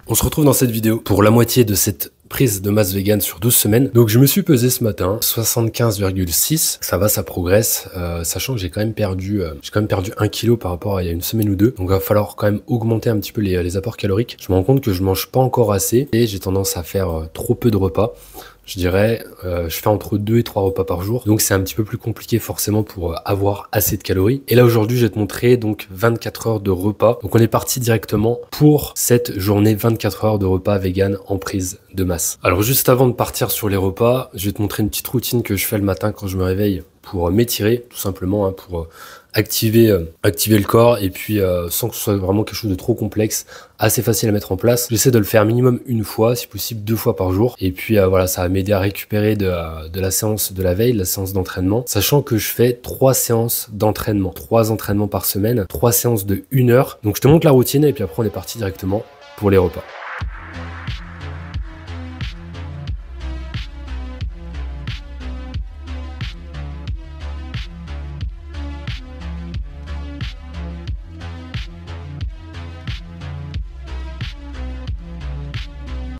On se retrouve dans cette vidéo pour la moitié de cette prise de masse vegan sur 12 semaines. Donc je me suis pesé ce matin, 75,6, ça va, ça progresse, sachant que j'ai quand même perdu 1 kg par rapport à il y a une semaine ou deux. Donc il va falloir quand même augmenter un petit peu les apports caloriques. Je me rends compte que je mange pas encore assez et j'ai tendance à faire trop peu de repas. Je dirais, je fais entre 2 et 3 repas par jour. Donc c'est un petit peu plus compliqué forcément pour avoir assez de calories. Et là aujourd'hui, je vais te montrer donc 24 heures de repas. Donc on est parti directement pour cette journée 24 heures de repas vegan en prise de masse. Alors juste avant de partir sur les repas, je vais te montrer une petite routine que je fais le matin quand je me réveille pour m'étirer, tout simplement, hein, pour activer le corps et puis sans que ce soit vraiment quelque chose de trop complexe, assez facile à mettre en place. J'essaie de le faire minimum une fois, si possible 2 fois par jour. Et puis voilà, ça va m'aider à récupérer de la séance de la veille, la séance d'entraînement, sachant que je fais 3 séances d'entraînement, 3 entraînements par semaine, 3 séances de 1 heure. Donc je te montre la routine et puis après on est parti directement pour les repas.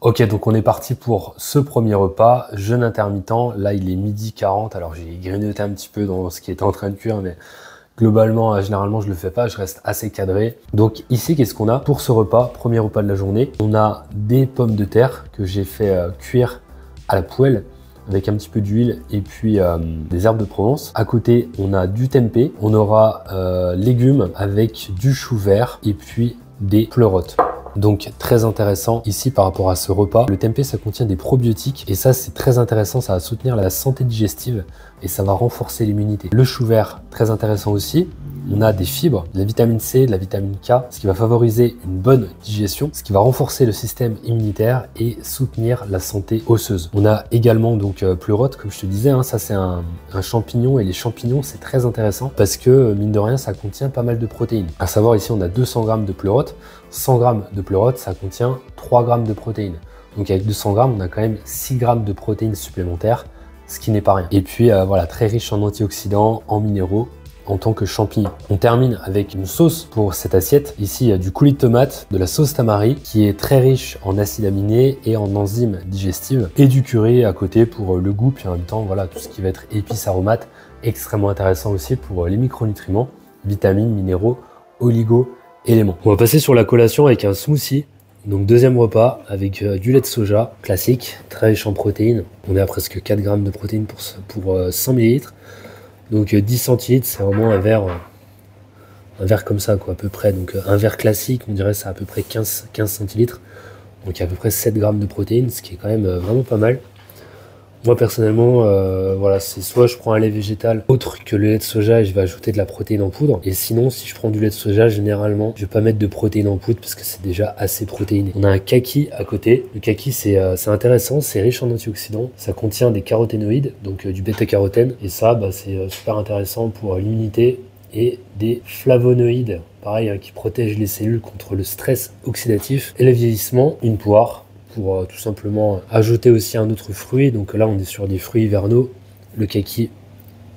Ok, donc on est parti pour ce premier repas, jeûne intermittent. Là, il est 12h40. Alors, j'ai grignoté un petit peu dans ce qui était en train de cuire, mais globalement, généralement, je le fais pas. Je reste assez cadré. Donc ici, qu'est-ce qu'on a pour ce repas, premier repas de la journée? On a des pommes de terre que j'ai fait cuire à la poêle avec un petit peu d'huile et puis des herbes de Provence. À côté, on a du tempeh. On aura légumes avec du chou vert et puis des pleurotes. Donc très intéressant ici par rapport à ce repas. Le tempeh, ça contient des probiotiques et ça c'est très intéressant, ça va soutenir la santé digestive et ça va renforcer l'immunité. Le chou vert, très intéressant aussi. On a des fibres, de la vitamine C, de la vitamine K, ce qui va favoriser une bonne digestion, ce qui va renforcer le système immunitaire et soutenir la santé osseuse. On a également donc pleurote, comme je te disais, hein, ça c'est un champignon et les champignons c'est très intéressant parce que mine de rien ça contient pas mal de protéines. À savoir ici on a 200 g de pleurote, 100 g de pleurote ça contient 3 g de protéines. Donc avec 200 g on a quand même 6 g de protéines supplémentaires, ce qui n'est pas rien. Et puis voilà, très riche en antioxydants, en minéraux, en tant que champignon. On termine avec une sauce pour cette assiette. Ici, il y a du coulis de tomate, de la sauce tamari qui est très riche en acides aminés et en enzymes digestives et du curry à côté pour le goût, puis en même temps, voilà, tout ce qui va être épices, aromates, extrêmement intéressant aussi pour les micronutriments, vitamines, minéraux, oligo-éléments. On va passer sur la collation avec un smoothie. Donc deuxième repas avec du lait de soja classique, très riche en protéines. On est à presque 4 g de protéines pour 100 ml. Donc 10 centilitres, c'est vraiment un verre comme ça, quoi, à peu près. Donc un verre classique, on dirait c'est à peu près 15 centilitres. Donc à peu près 7 g de protéines, ce qui est quand même vraiment pas mal. Moi personnellement, voilà, c'est soit je prends un lait végétal autre que le lait de soja et je vais ajouter de la protéine en poudre. Et sinon, si je prends du lait de soja, généralement, je vais pas mettre de protéines en poudre parce que c'est déjà assez protéiné. On a un kaki à côté. Le kaki, c'est intéressant, c'est riche en antioxydants. Ça contient des caroténoïdes, donc du bêta-carotène. Et ça, c'est super intéressant pour l'immunité et des flavonoïdes, pareil, hein, qui protègent les cellules contre le stress oxydatif et le vieillissement. Une poire, pour tout simplement ajouter aussi un autre fruit. Donc là, on est sur des fruits hivernaux. Le kaki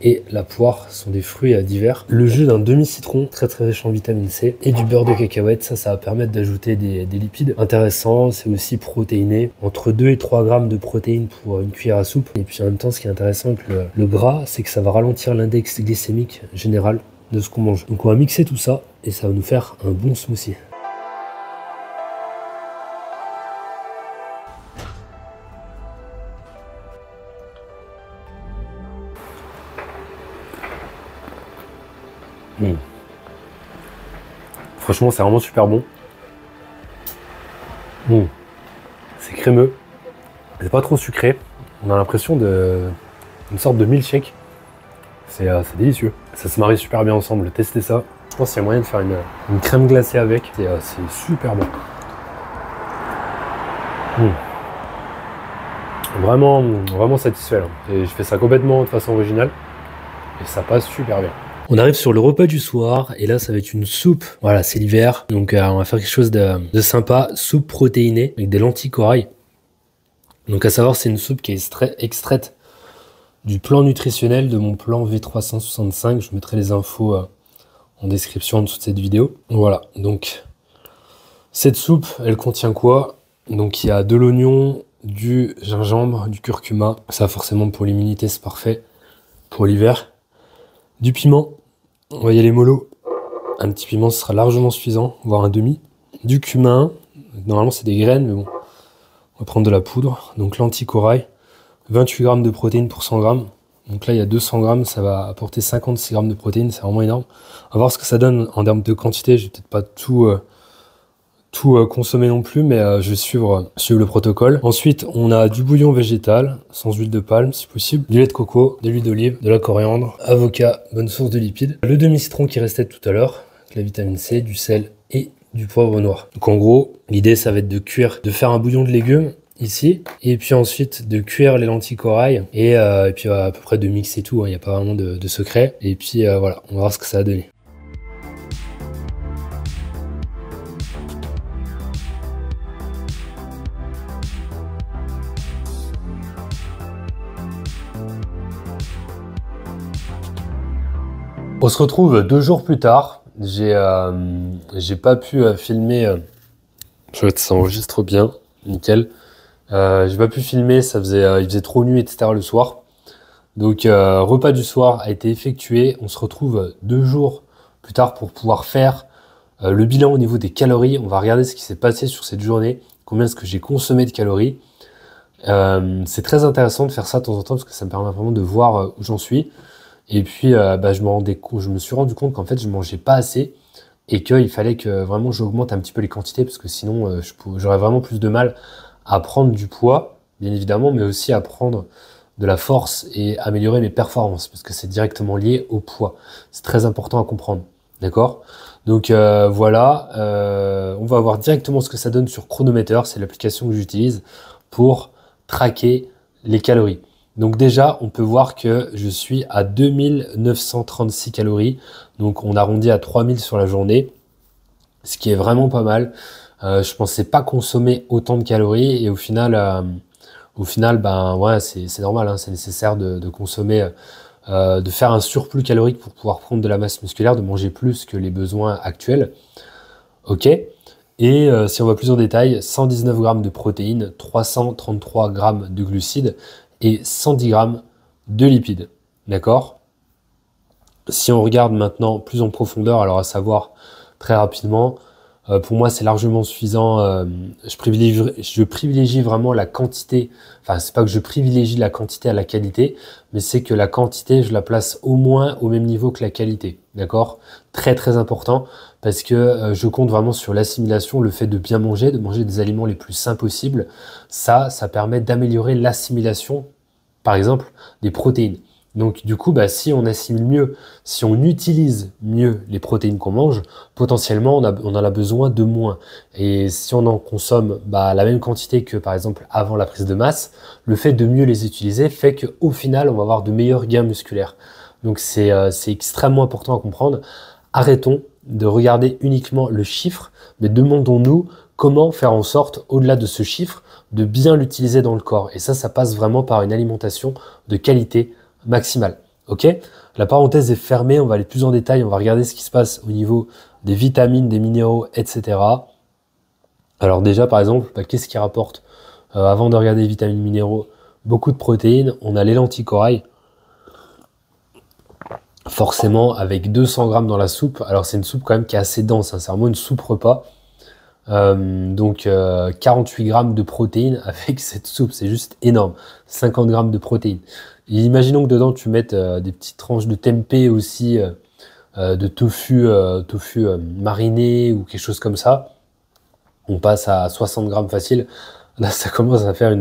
et la poire sont des fruits divers. Le jus d'un demi-citron, très très riche en vitamine C, et du beurre de cacahuète, ça va permettre d'ajouter des lipides intéressants. C'est aussi protéiné, entre 2 et 3 g de protéines pour une cuillère à soupe. Et puis en même temps, ce qui est intéressant avec le gras, c'est que ça va ralentir l'index glycémique général de ce qu'on mange. Donc on va mixer tout ça et ça va nous faire un bon smoothie. Franchement, c'est vraiment super bon. C'est crémeux. C'est pas trop sucré. On a l'impression d'une sorte de milkshake. C'est délicieux. Ça se marie super bien ensemble. Testez ça. Je pense qu'il y a moyen de faire une crème glacée avec. C'est super bon. Vraiment satisfait là. Et je fais ça complètement de façon originale. Et ça passe super bien. On arrive sur le repas du soir et là ça va être une soupe. Voilà, c'est l'hiver, donc on va faire quelque chose de sympa. Soupe protéinée avec des lentilles corail. Donc à savoir, c'est une soupe qui est extraite du plan nutritionnel de mon plan V365. Je mettrai les infos en description en dessous de cette vidéo. Voilà, donc cette soupe, elle contient quoi? Donc il y a de l'oignon, du gingembre, du curcuma. Ça forcément pour l'immunité c'est parfait. Pour l'hiver. Du piment. On va y aller mollo. Un petit piment ce sera largement suffisant, voire un demi. Du cumin. Normalement c'est des graines mais bon. On va prendre de la poudre. Donc l'anticorail. 28 grammes de protéines pour 100 grammes. Donc là, il y a 200 grammes, ça va apporter 56 grammes de protéines, c'est vraiment énorme. On va voir ce que ça donne en termes de quantité. Je vais peut-être pas tout consommer non plus, mais je vais suivre le protocole. Ensuite, on a du bouillon végétal, sans huile de palme si possible, du lait de coco, de l'huile d'olive, de la coriandre, avocat, bonne source de lipides, le demi-citron qui restait tout à l'heure, la vitamine C, du sel et du poivre noir. Donc en gros, l'idée, ça va être de cuire, de faire un bouillon de légumes ici, et puis ensuite de cuire les lentilles corail, et puis à peu près de mixer tout, il n'y a pas vraiment de secret, et puis voilà, on va voir ce que ça a donné. On se retrouve 2 jours plus tard, j'ai pas pu filmer, je vais que ça enregistre bien, nickel. J'ai pas pu filmer, il faisait trop nuit, etc. le soir. Donc repas du soir a été effectué. On se retrouve 2 jours plus tard pour pouvoir faire le bilan au niveau des calories. On va regarder ce qui s'est passé sur cette journée, combien est-ce que j'ai consommé de calories. C'est très intéressant de faire ça de temps en temps parce que ça me permet vraiment de voir où j'en suis. Et puis je me suis rendu compte qu'en fait je mangeais pas assez et qu'il fallait que vraiment j'augmente un petit peu les quantités parce que sinon j'aurais vraiment plus de mal à prendre du poids, bien évidemment, mais aussi à prendre de la force et améliorer mes performances, parce que c'est directement lié au poids. C'est très important à comprendre, d'accord? Donc voilà, on va voir directement ce que ça donne sur Chronometer, c'est l'application que j'utilise pour traquer les calories. Donc déjà, on peut voir que je suis à 2936 calories, donc on arrondit à 3000 sur la journée, ce qui est vraiment pas mal. Je pensais pas consommer autant de calories et au final, ben ouais, c'est normal, hein, c'est nécessaire de consommer, de faire un surplus calorique pour pouvoir prendre de la masse musculaire, de manger plus que les besoins actuels. Ok. Et si on va plus en détail, 119 grammes de protéines, 333 grammes de glucides et 110 grammes de lipides. D'accord? Si on regarde maintenant plus en profondeur, alors à savoir très rapidement, pour moi, c'est largement suffisant. Je privilégie vraiment la quantité. Enfin, c'est pas que je privilégie la quantité à la qualité, mais c'est que la quantité, je la place au moins au même niveau que la qualité. D'accord? Très, très important parce que je compte vraiment sur l'assimilation, le fait de bien manger, de manger des aliments les plus sains possibles. Ça permet d'améliorer l'assimilation, par exemple, des protéines. Donc du coup, si on assimile mieux, si on utilise mieux les protéines qu'on mange, potentiellement on en a besoin de moins. Et si on en consomme la même quantité que par exemple avant la prise de masse, le fait de mieux les utiliser fait qu'au final on va avoir de meilleurs gains musculaires. Donc c'est extrêmement important à comprendre. Arrêtons de regarder uniquement le chiffre, mais demandons-nous comment faire en sorte, au-delà de ce chiffre, de bien l'utiliser dans le corps. Et ça passe vraiment par une alimentation de qualité maximale. Ok? La parenthèse est fermée, on va aller plus en détail, on va regarder ce qui se passe au niveau des vitamines, des minéraux, etc. Alors déjà, par exemple, qu'est-ce qui rapporte avant de regarder les vitamines, minéraux, beaucoup de protéines, on a les lentilles corail, forcément avec 200 grammes dans la soupe. Alors c'est une soupe quand même qui est assez dense, hein, c'est vraiment une soupe repas. Donc 48 grammes de protéines avec cette soupe, c'est juste énorme. 50 grammes de protéines. Et imaginons que dedans tu mettes des petites tranches de tempeh aussi, de tofu, mariné ou quelque chose comme ça. On passe à 60 grammes facile. Là, ça commence à faire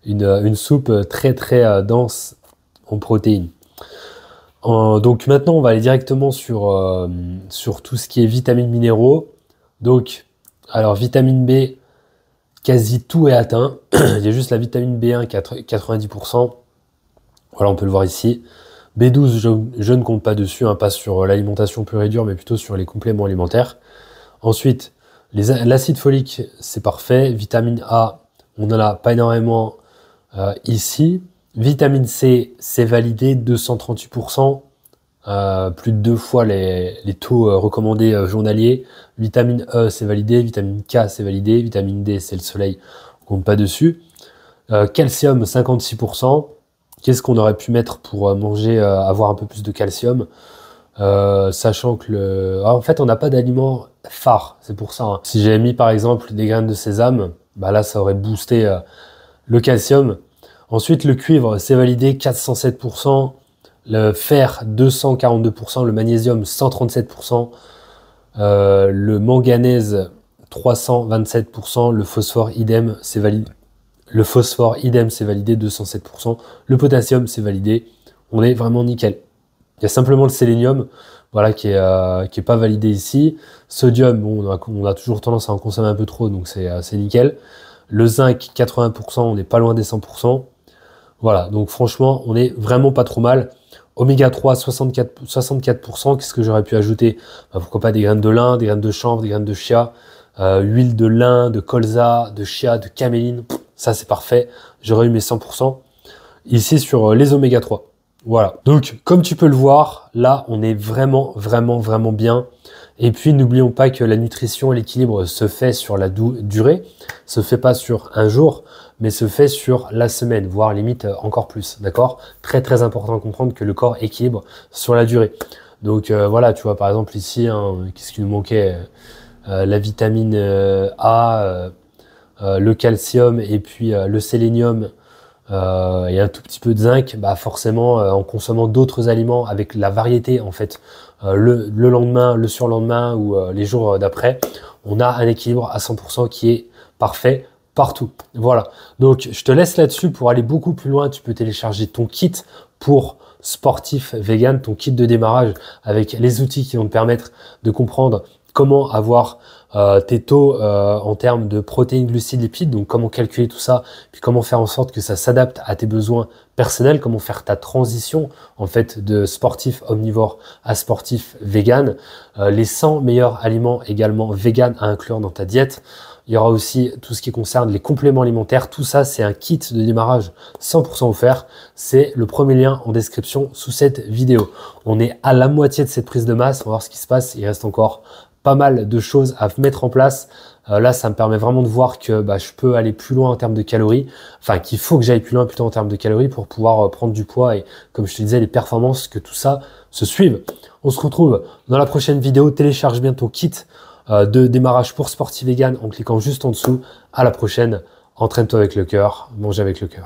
une soupe très très dense en protéines. Donc maintenant, on va aller directement sur tout ce qui est vitamines, minéraux. Donc, alors vitamine B, quasi tout est atteint. Il y a juste la vitamine B1 qui est à 90%. Voilà, on peut le voir ici. B12, je ne compte pas dessus, hein, pas sur l'alimentation pure et dure, mais plutôt sur les compléments alimentaires. Ensuite, l'acide folique, c'est parfait. Vitamine A, on n'en a pas énormément ici. Vitamine C, c'est validé, 238%. plus de 2 fois les taux recommandés journaliers. Vitamine E, c'est validé. Vitamine K, c'est validé. Vitamine D, c'est le soleil, on compte pas dessus. Calcium, 56%. Qu'est-ce qu'on aurait pu mettre pour manger, avoir un peu plus de calcium, sachant que en fait, on n'a pas d'aliment phare, c'est pour ça. Hein. Si j'avais mis par exemple des graines de sésame, bah là, ça aurait boosté le calcium. Ensuite, le cuivre, c'est validé, 407%. Le fer, 242%. Le magnésium, 137%. Le manganèse, 327%. Le phosphore, idem, c'est validé. Le phosphore, idem, c'est validé, 207%. Le potassium, c'est validé. On est vraiment nickel. Il y a simplement le sélénium, voilà, qui est pas validé ici. Sodium, bon, on a toujours tendance à en consommer un peu trop, donc c'est nickel. Le zinc, 80%, on n'est pas loin des 100%. Voilà, donc franchement, on est vraiment pas trop mal. Oméga 3, 64%. Qu'est-ce que j'aurais pu ajouter? Bah, pourquoi pas des graines de lin, des graines de chanvre, des graines de chia, huile de lin, de colza, de chia, de caméline. Ça, c'est parfait. J'aurais eu mes 100%. Ici, sur les oméga 3. Voilà. Donc, comme tu peux le voir, là, on est vraiment, vraiment, vraiment bien. Et puis, n'oublions pas que la nutrition et l'équilibre se fait sur la durée. Se fait pas sur un jour, mais se fait sur la semaine, voire limite encore plus. D'accord? Très, très important de comprendre que le corps équilibre sur la durée. Donc, voilà, tu vois, par exemple, ici, hein, qu'est-ce qui nous manquait? La vitamine A, le calcium et puis le sélénium et un tout petit peu de zinc, bah forcément en consommant d'autres aliments avec la variété en fait, le lendemain, le surlendemain ou les jours d'après, on a un équilibre à 100% qui est parfait partout. Voilà, donc je te laisse là-dessus. Pour aller beaucoup plus loin, tu peux télécharger ton kit pour sportif vegan, ton kit de démarrage avec les outils qui vont te permettre de comprendre comment avoir tes taux en termes de protéines, glucides, lipides, donc comment calculer tout ça, puis comment faire en sorte que ça s'adapte à tes besoins personnels, comment faire ta transition en fait de sportif omnivore à sportif vegan, les 100 meilleurs aliments également vegan à inclure dans ta diète. Il y aura aussi tout ce qui concerne les compléments alimentaires. Tout ça, c'est un kit de démarrage 100% offert. C'est le premier lien en description sous cette vidéo. On est à la moitié de cette prise de masse. On va voir ce qui se passe. Il reste encore pas mal de choses à mettre en place. Là, ça me permet vraiment de voir que je peux aller plus loin en termes de calories. Enfin, qu'il faut que j'aille plus loin plutôt en termes de calories pour pouvoir prendre du poids et, comme je te disais, les performances, que tout ça se suive. On se retrouve dans la prochaine vidéo. Télécharge bien ton kit de démarrage pour sportif vegan en cliquant juste en dessous. À la prochaine. Entraîne-toi avec le cœur, mange avec le cœur.